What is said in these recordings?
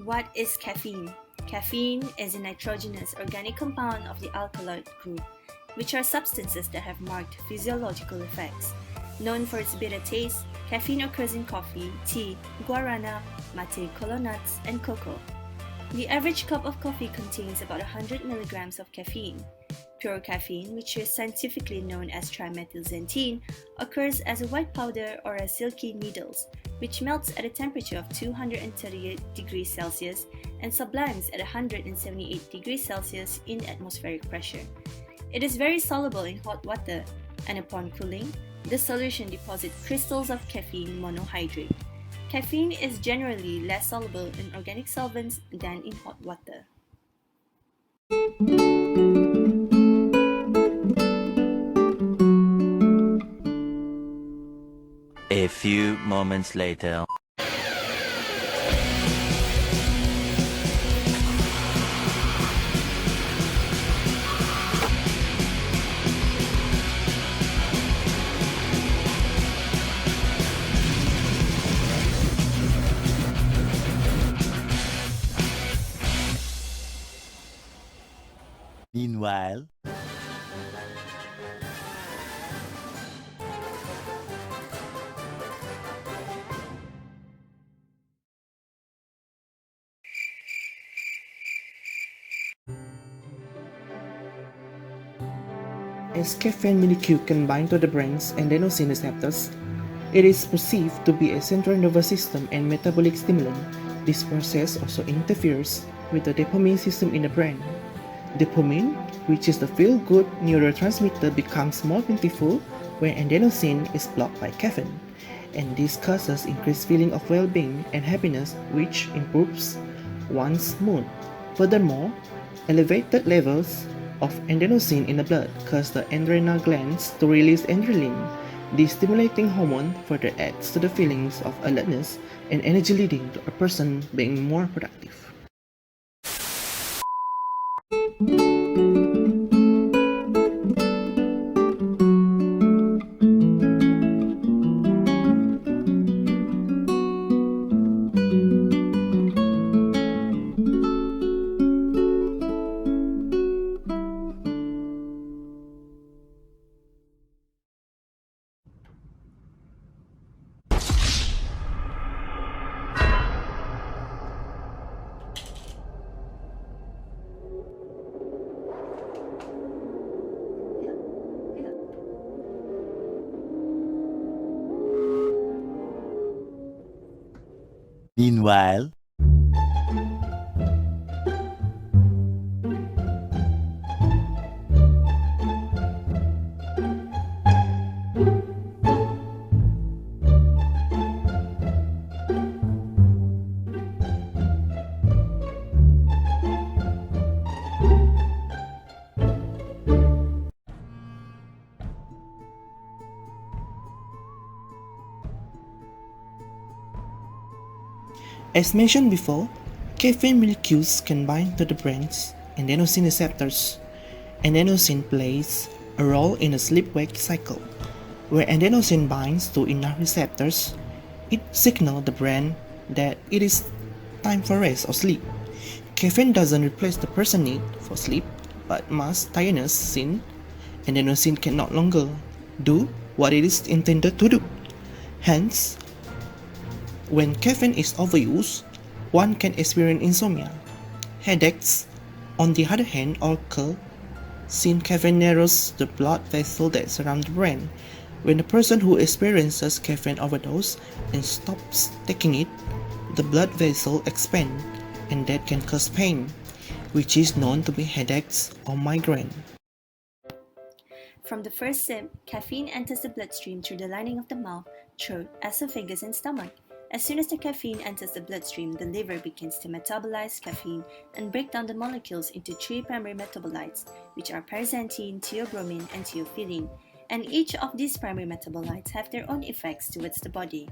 What is caffeine? Caffeine is a nitrogenous organic compound of the alkaloid group, which are substances that have marked physiological effects. Known for its bitter taste, caffeine occurs in coffee, tea, guarana, mate, cola nuts, and cocoa. The average cup of coffee contains about 100 milligrams of caffeine. Pure caffeine, which is scientifically known as trimethylxanthine, occurs as a white powder or as silky needles, which melts at a temperature of 238 degrees Celsius and sublimes at 178 degrees Celsius in atmospheric pressure. It is very soluble in hot water, and upon cooling, the solution deposits crystals of caffeine monohydrate. Caffeine is generally less soluble in organic solvents than in hot water. A few moments later. Meanwhile, as caffeine molecule can bind to the brain's adenosine receptors, it is perceived to be a central nervous system and metabolic stimulant. This process also interferes with the dopamine system in the brain. Dopamine, which is the feel-good neurotransmitter, becomes more plentiful when adenosine is blocked by caffeine, and this causes increased feeling of well-being and happiness, which improves one's mood. Furthermore, elevated levels of adenosine in the blood cause the adrenal glands to release adrenaline. This stimulating hormone further adds to the feelings of alertness and energy, leading to a person being more productive. meanwhile, As mentioned before, caffeine molecules can bind to the brain's adenosine receptors. Adenosine plays a role in the sleep-wake cycle. When adenosine binds to enough receptors, it signals the brain that it is time for rest or sleep. Caffeine doesn't replace the person's need for sleep, but masks tiredness since adenosine can no longer do what it is intended to do. Hence, when caffeine is overused, one can experience insomnia. Headaches, on the other hand, occur since caffeine narrows the blood vessels that surround the brain. When a person who experiences caffeine overdose and stops taking it, the blood vessel expands, and that can cause pain, which is known to be headaches or migraine. From the first sip, caffeine enters the bloodstream through the lining of the mouth, throat, esophagus, and stomach. As soon as the caffeine enters the bloodstream, the liver begins to metabolize caffeine and break down the molecules into three primary metabolites, which are paraxanthine, theobromine, and theophylline. And each of these primary metabolites have their own effects towards the body.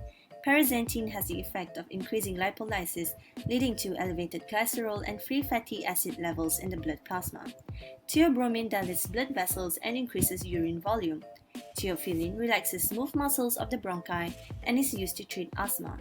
Paraxanthine has the effect of increasing lipolysis, leading to elevated cholesterol and free fatty acid levels in the blood plasma. Theobromine dilates blood vessels and increases urine volume. Theophylline relaxes smooth muscles of the bronchi and is used to treat asthma.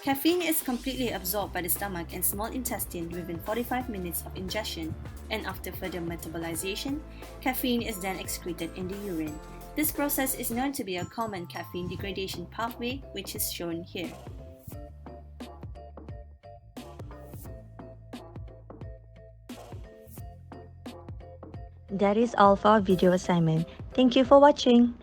Caffeine is completely absorbed by the stomach and small intestine within 45 minutes of ingestion, and after further metabolization, caffeine is then excreted in the urine. This process is known to be a common caffeine degradation pathway, which is shown here. That is all for our video assignment. Thank you for watching.